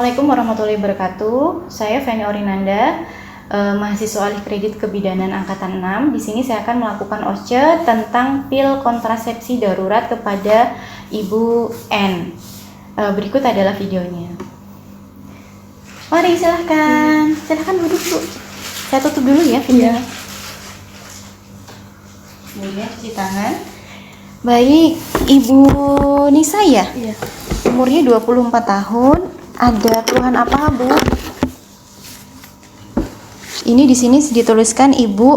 Assalamualaikum warahmatullahi wabarakatuh. Saya Feni Orinanda, mahasiswa alih kredit kebidanan angkatan 6. Di sini saya akan melakukan OSCE tentang pil kontrasepsi darurat kepada Ibu N. Berikut adalah videonya. Mari silahkan duduk Bu. Saya tutup dulu ya videonya. Kemudian cuci tangan. Baik, Ibu Nisa ya? Iya. Umurnya 24 tahun. Ada keluhan apa, Bu? Ini di sini dituliskan Ibu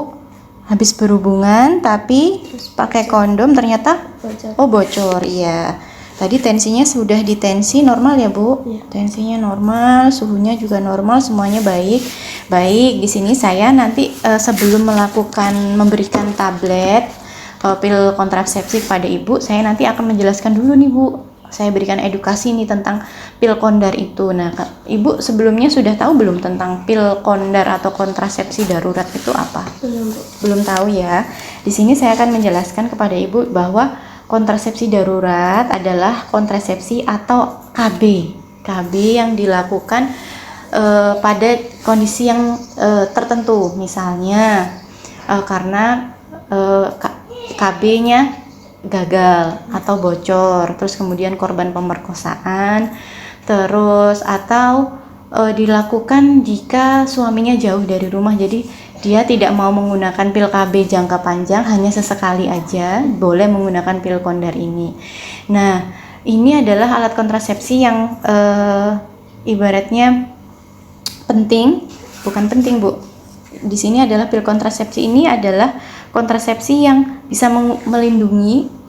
habis berhubungan tapi pakai kondom ternyata bocor. Iya. Tadi tensinya sudah ditensi normal ya, Bu? Iya. Tensinya normal, suhunya juga normal, semuanya baik. Baik, di sini saya nanti sebelum memberikan tablet pil kontrasepsi pada Ibu, saya nanti akan menjelaskan dulu nih, Bu. Saya berikan edukasi nih tentang pil kondar itu. Nah, Ibu sebelumnya sudah tahu belum tentang pil kondar atau kontrasepsi darurat itu apa? Belum, Bu. Belum tahu ya. Di sini saya akan menjelaskan kepada Ibu bahwa kontrasepsi darurat adalah kontrasepsi atau KB. KB yang dilakukan pada kondisi yang tertentu. Misalnya karena KB-nya gagal atau bocor, terus kemudian korban pemerkosaan, terus atau dilakukan jika suaminya jauh dari rumah, jadi dia tidak mau menggunakan pil KB jangka panjang, hanya sesekali aja boleh menggunakan pil kondar ini. Nah, ini adalah alat kontrasepsi yang ibaratnya penting, bukan penting Bu. Di sini adalah pil kontrasepsi ini adalah kontrasepsi yang bisa melindungi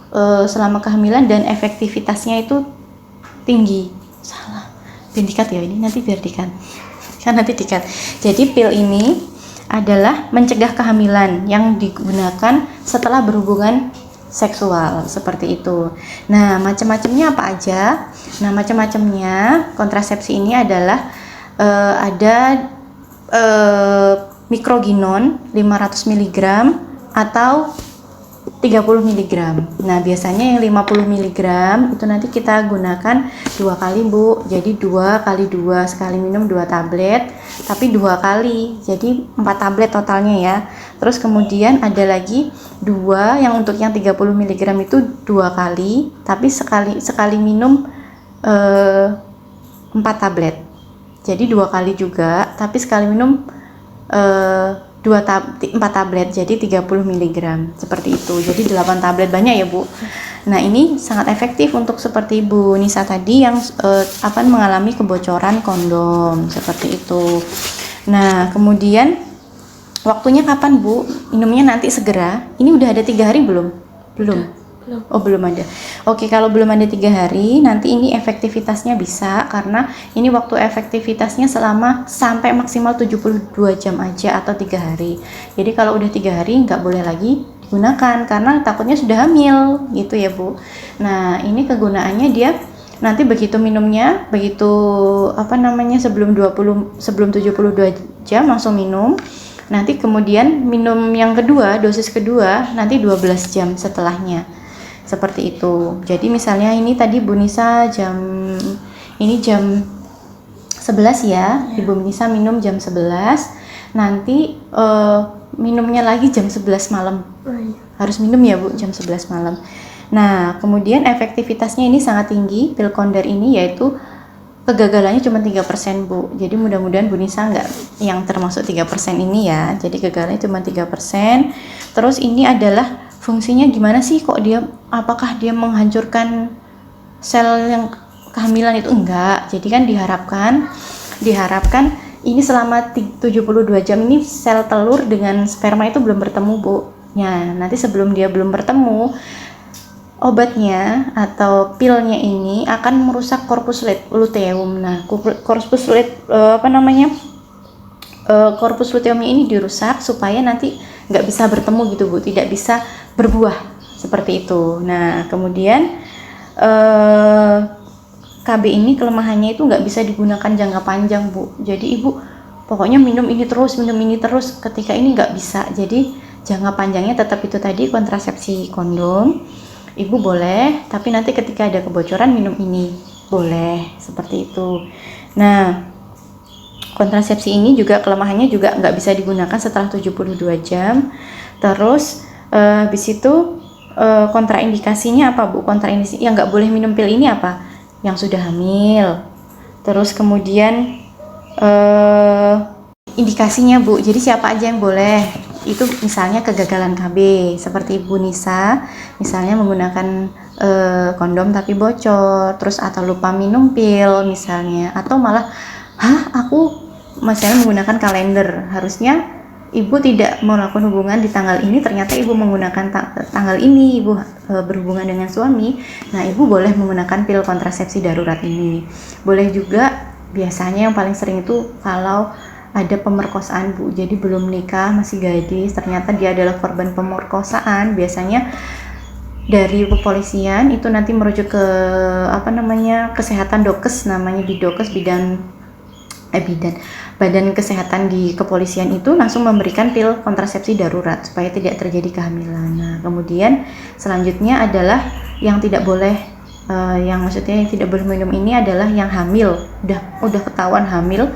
selama kehamilan dan efektivitasnya itu tinggi. Salah, biar dikat ya, ini nanti biar dikat. Kan nanti dikat. Jadi pil ini adalah mencegah kehamilan yang digunakan setelah berhubungan seksual seperti itu. Nah, macam-macamnya apa aja? Nah, macam-macamnya kontrasepsi ini adalah ada mikroginon 500 mg atau 30 mg. Nah, biasanya yang 50 mg itu nanti kita gunakan 2 kali, Bu. Jadi 2 kali 2, sekali minum 2 tablet, tapi 2 kali. Jadi 4 tablet totalnya ya. Terus kemudian ada lagi 2 yang untuk yang 30 mg itu 2 kali, tapi sekali minum 4 tablet. Jadi 2 kali juga, tapi sekali minum 4 tablet, jadi 30 mg seperti itu. Jadi 8 tablet, banyak ya Bu. Nah, ini sangat efektif untuk seperti Bu Nisa tadi yang mengalami kebocoran kondom seperti itu. Nah, kemudian waktunya kapan Bu? Minumnya nanti segera. Ini udah ada 3 hari belum? Belum. Oh, belum ada. Oke, kalau belum ada 3 hari, nanti ini efektivitasnya bisa, karena ini waktu efektivitasnya sampai maksimal 72 jam aja atau 3 hari. Jadi kalau udah 3 hari nggak boleh lagi digunakan karena takutnya sudah hamil gitu ya Bu. Nah, ini kegunaannya dia nanti begitu minumnya, sebelum 72 jam langsung minum. Nanti kemudian minum yang kedua, dosis kedua nanti 12 jam setelahnya. Seperti itu. Jadi misalnya ini tadi Bu Nisa jam 11 ya. Ibu Nisa minum jam 11. Nanti minumnya lagi jam 11 malam. Harus minum ya Bu jam 11 malam. Nah, kemudian efektivitasnya ini sangat tinggi pil kondar ini, yaitu kegagalannya cuma 3% Bu. Jadi mudah-mudahan Bu Nisa nggak yang termasuk 3% ini ya. Jadi kegagalannya cuma 3%. Terus ini adalah fungsinya gimana sih, apakah dia menghancurkan sel yang kehamilan itu? Enggak. Jadi kan diharapkan ini selama 72 jam ini sel telur dengan sperma itu belum bertemu Bu. Ya, nanti sebelum dia belum bertemu, obatnya atau pilnya ini akan merusak korpus luteum. Nah, korpus luteumnya ini dirusak supaya nanti nggak bisa bertemu gitu Bu, tidak bisa berbuah seperti itu. Nah, kemudian KB ini kelemahannya itu nggak bisa digunakan jangka panjang Bu. Jadi Ibu pokoknya minum ini terus, ketika ini nggak bisa. Jadi jangka panjangnya tetap itu tadi, kontrasepsi kondom. Ibu boleh, tapi nanti ketika ada kebocoran minum ini boleh, seperti itu. Nah, kontrasepsi ini juga kelemahannya juga nggak bisa digunakan setelah 72 jam. Terus habis itu kontraindikasinya apa, Bu? Kontraindikasi yang nggak boleh minum pil ini apa? Yang sudah hamil. Terus kemudian indikasinya, Bu. Jadi siapa aja yang boleh? Itu misalnya kegagalan KB seperti Ibu Nisa, misalnya menggunakan kondom tapi bocor, terus atau lupa minum pil misalnya, atau malah aku misalnya menggunakan kalender, harusnya Ibu tidak melakukan hubungan di tanggal ini, ternyata Ibu menggunakan tanggal ini, Ibu berhubungan dengan suami. Nah, Ibu boleh menggunakan pil kontrasepsi darurat ini. Boleh juga, biasanya yang paling sering itu kalau ada pemerkosaan, Bu. Jadi belum nikah, masih gadis, ternyata dia adalah korban pemerkosaan. Biasanya dari kepolisian itu nanti merujuk ke kesehatan dokes, namanya bidokes, badan kesehatan di kepolisian itu langsung memberikan pil kontrasepsi darurat supaya tidak terjadi kehamilan. Nah, kemudian selanjutnya adalah yang tidak boleh yang tidak boleh minum ini adalah yang hamil, udah ketahuan hamil,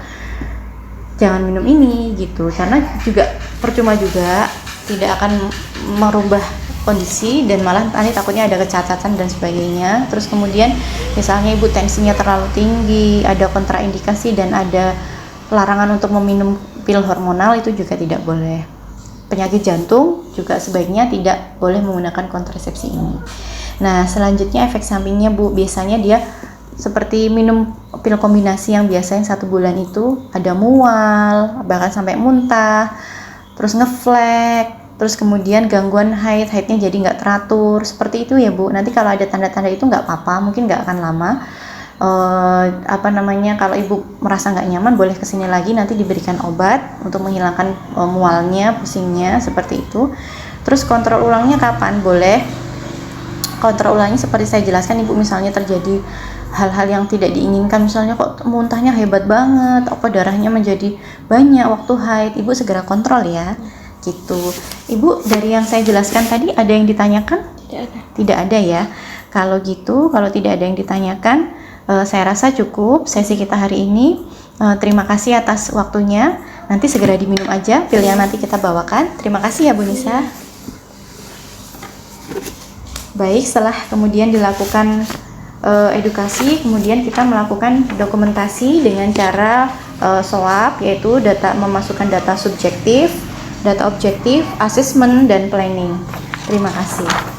jangan minum ini gitu, karena juga percuma juga, tidak akan merubah kondisi dan malah nanti takutnya ada kecacatan dan sebagainya. Terus kemudian misalnya Ibu tensinya terlalu tinggi, ada kontraindikasi dan ada larangan untuk meminum pil hormonal, itu juga tidak boleh. Penyakit jantung juga sebaiknya tidak boleh menggunakan kontrasepsi ini. Nah, selanjutnya efek sampingnya, Bu, biasanya dia seperti minum pil kombinasi yang biasanya 1 bulan itu ada mual, bahkan sampai muntah, terus ngeflek, terus kemudian gangguan haidnya jadi nggak teratur, seperti itu ya, Bu. Nanti kalau ada tanda-tanda itu nggak apa-apa, mungkin nggak akan lama. Kalau Ibu merasa nggak nyaman, boleh kesini lagi, nanti diberikan obat untuk menghilangkan mualnya, pusingnya, seperti itu. Terus kontrol ulangnya kapan? Boleh kontrol ulangnya seperti saya jelaskan, Ibu misalnya terjadi hal-hal yang tidak diinginkan, misalnya kok muntahnya hebat banget, apa darahnya menjadi banyak waktu haid, Ibu segera kontrol ya, gitu. Ibu, dari yang saya jelaskan tadi ada yang ditanyakan? Tidak ada ya. Kalau gitu, kalau tidak ada yang ditanyakan, saya rasa cukup sesi kita hari ini. Terima kasih atas waktunya. Nanti segera diminum aja pil yang nanti kita bawakan. Terima kasih ya, Bu Nisa. Baik, setelah kemudian dilakukan edukasi, kemudian kita melakukan dokumentasi dengan cara SWOP, yaitu memasukkan data subjektif, data objektif, assessment, dan planning. Terima kasih.